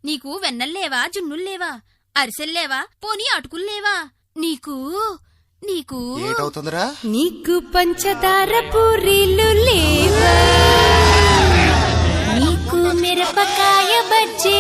నీకు వెన్నల్లేవా జున్నుల్లేవా అరిసెల్లేవా పోనీ అటుకుల్లేవా నీకు నీకు ఏటవుతుందిరా నీకు పంచదార పూరీలు లేవా నీకు మిరపకాయ బజ్జీ